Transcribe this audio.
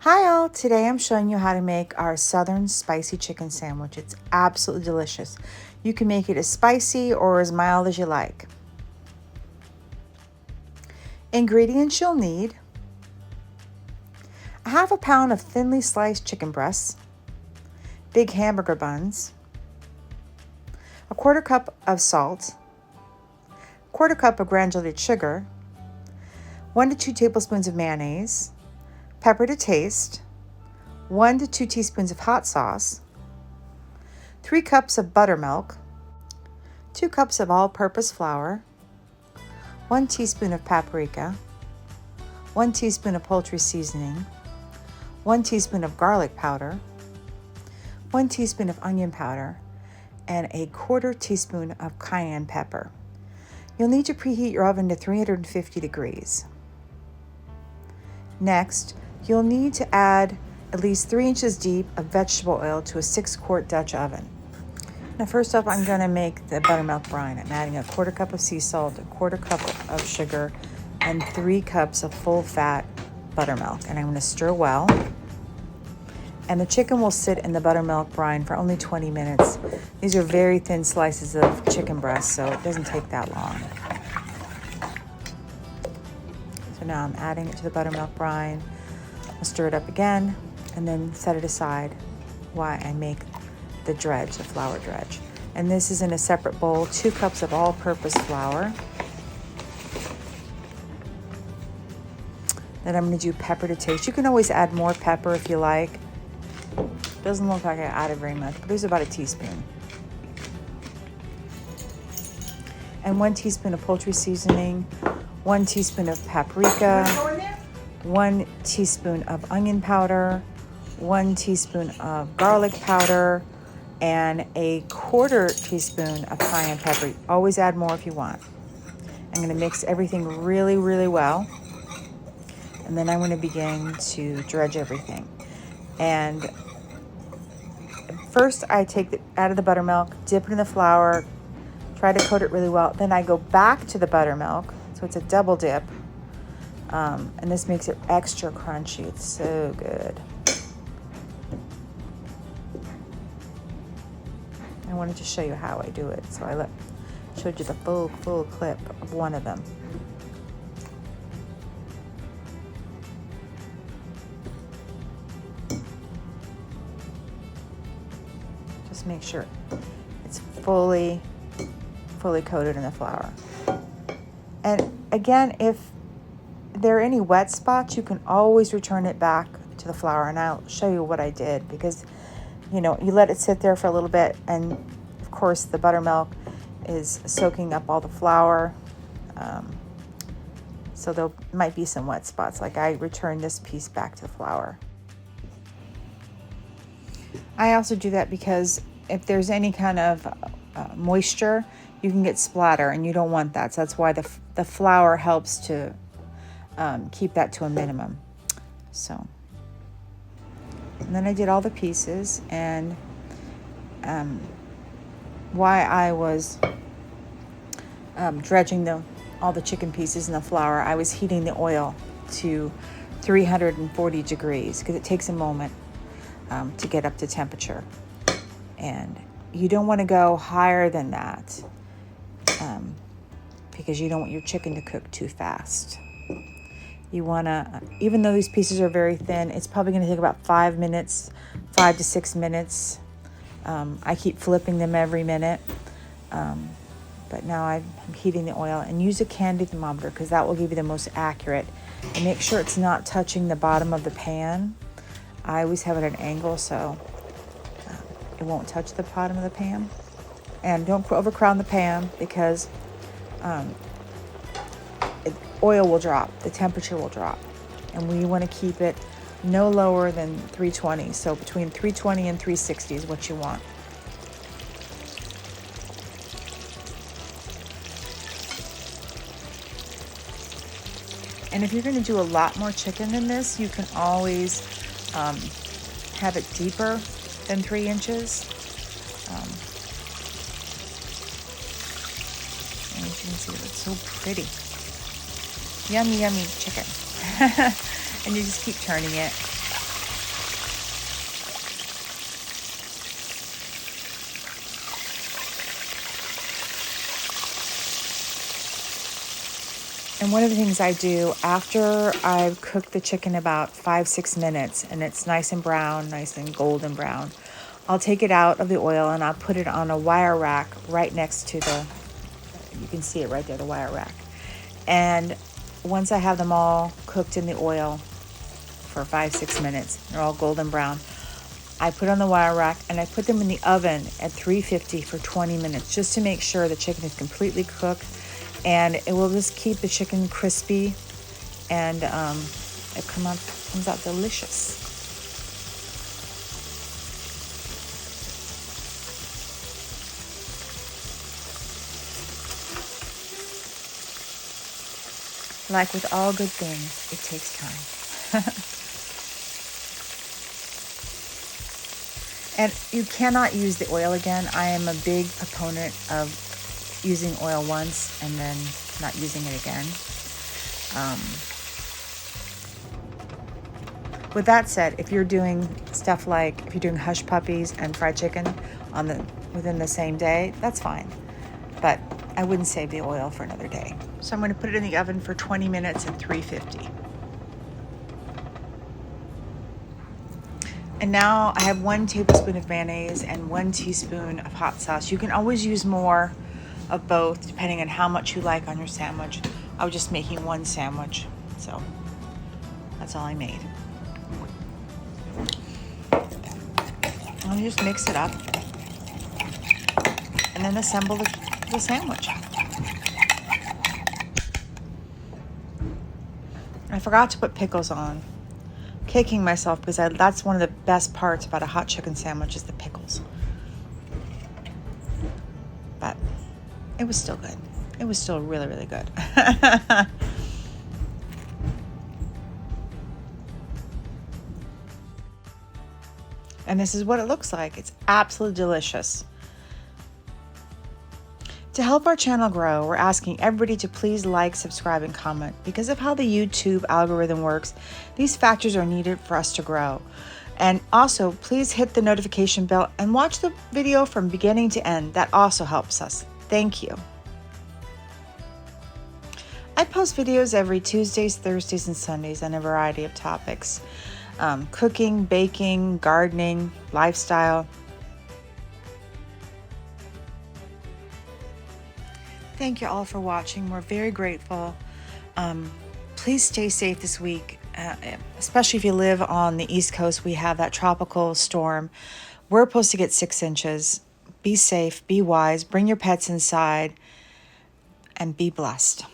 Hi all, today I'm showing you how to make our southern spicy chicken sandwich. It's absolutely delicious. You can make it as spicy or as mild as you like. Ingredients you'll need: a half a pound of thinly sliced chicken breasts, big hamburger buns, a quarter cup of salt, quarter cup of granulated sugar, 1 to 2 tablespoons of mayonnaise, pepper to taste, 1 to 2 teaspoons of hot sauce, 3 cups of buttermilk, 2 cups of all-purpose flour, 1 teaspoon of paprika, 1 teaspoon of poultry seasoning, 1 teaspoon of garlic powder, 1 teaspoon of onion powder, and a quarter teaspoon of cayenne pepper. You'll need to preheat your oven to 350 degrees. Next, you'll need to add at least 3 inches deep of vegetable oil to a 6-quart Dutch oven. Now first off, I'm going to make the buttermilk brine. I'm adding a quarter cup of sea salt, a quarter cup of sugar, and 3 cups of full-fat buttermilk. And I'm going to stir well. And the chicken will sit in the buttermilk brine for only 20 minutes. These are very thin slices of chicken breast, so it doesn't take that long. So now I'm adding it to the buttermilk brine. I'll stir it up again and then set it aside while I make the dredge, the flour dredge. And this is in a separate bowl, 2 cups of all-purpose flour. Then I'm going to do pepper to taste. You can always add more pepper if you like. Doesn't look like I added very much, but there's about a teaspoon. And 1 teaspoon of poultry seasoning, 1 teaspoon of paprika, 1 teaspoon of onion powder, 1 teaspoon of garlic powder, and a quarter teaspoon of cayenne pepper. Always add more if you want. I'm going to mix everything really, really well. And then I'm going to begin to dredge everything. And first I take it out of the buttermilk, dip it in the flour, try to coat it really well. Then I go back to the buttermilk, so it's a double dip. And this makes it extra crunchy. It's so good. I wanted to show you how I do it, so I showed you the full clip of one of them. Just make sure it's fully coated in the flour. And again, if there are any wet spots, you can always return it back to the flour, and I'll show you what I did, because you let it sit there for a little bit, and of course the buttermilk is soaking up all the flour, so there might be some wet spots. Like I returned this piece back to the flour. I also do that because if there's any kind of moisture, you can get splatter, and you don't want that. So that's why the flour helps to keep that to a minimum. So, and then I did all the pieces, and while I was dredging all the chicken pieces in the flour, I was heating the oil to 340 degrees because it takes a moment to get up to temperature. And you don't want to go higher than that because you don't want your chicken to cook too fast. You want to, even though these pieces are very thin, it's probably going to take about 5 to 6 minutes. I keep flipping them every minute. But now I'm heating the oil, and use a candy thermometer because that will give you the most accurate. And make sure it's not touching the bottom of the pan. I always have it at an angle so it won't touch the bottom of the pan. And don't overcrowd the pan because oil will drop, the temperature will drop. And we want to keep it no lower than 320. So between 320 and 360 is what you want. And if you're going to do a lot more chicken than this, you can always have it deeper than 3 inches. And you can see it's so pretty. Yummy, yummy chicken. And you just keep turning it. And one of the things I do after I've cooked the chicken about 5-6 minutes and it's nice and brown, nice and golden brown, I'll take it out of the oil and I'll put it on a wire rack right next to you can see it right there, the wire rack. And once I have them all cooked in the oil for 5-6 minutes, they're all golden brown, I put on the wire rack and I put them in the oven at 350 for 20 minutes just to make sure the chicken is completely cooked, and it will just keep the chicken crispy, and it comes out delicious. Like with all good things, it takes time. And you cannot use the oil again. I am a big proponent of using oil once and then not using it again. With that said, if you're doing stuff like, if you're doing hush puppies and fried chicken within the same day, that's fine. But I wouldn't save the oil for another day. So I'm going to put it in the oven for 20 minutes at 350. And now I have 1 tablespoon of mayonnaise and 1 teaspoon of hot sauce. You can always use more of both depending on how much you like on your sandwich. I was just making 1 sandwich, so that's all I made. I'll just mix it up and then assemble the sandwich. I forgot to put pickles on. Kicking myself because that's one of the best parts about a hot chicken sandwich is the pickles. But it was still good. It was still really, really good. And this is what it looks like. It's absolutely delicious. To help our channel grow, we're asking everybody to please like, subscribe, and comment. Because of how the YouTube algorithm works, these factors are needed for us to grow. And also, please hit the notification bell and watch the video from beginning to end. That also helps us. Thank you. I post videos every Tuesdays, Thursdays, and Sundays on a variety of topics. Cooking, baking, gardening, lifestyle. Thank you all for watching. We're very grateful. Please stay safe this week, especially if you live on the East Coast. We have that tropical storm. We're supposed to get 6 inches. Be safe, be wise, bring your pets inside, and be blessed.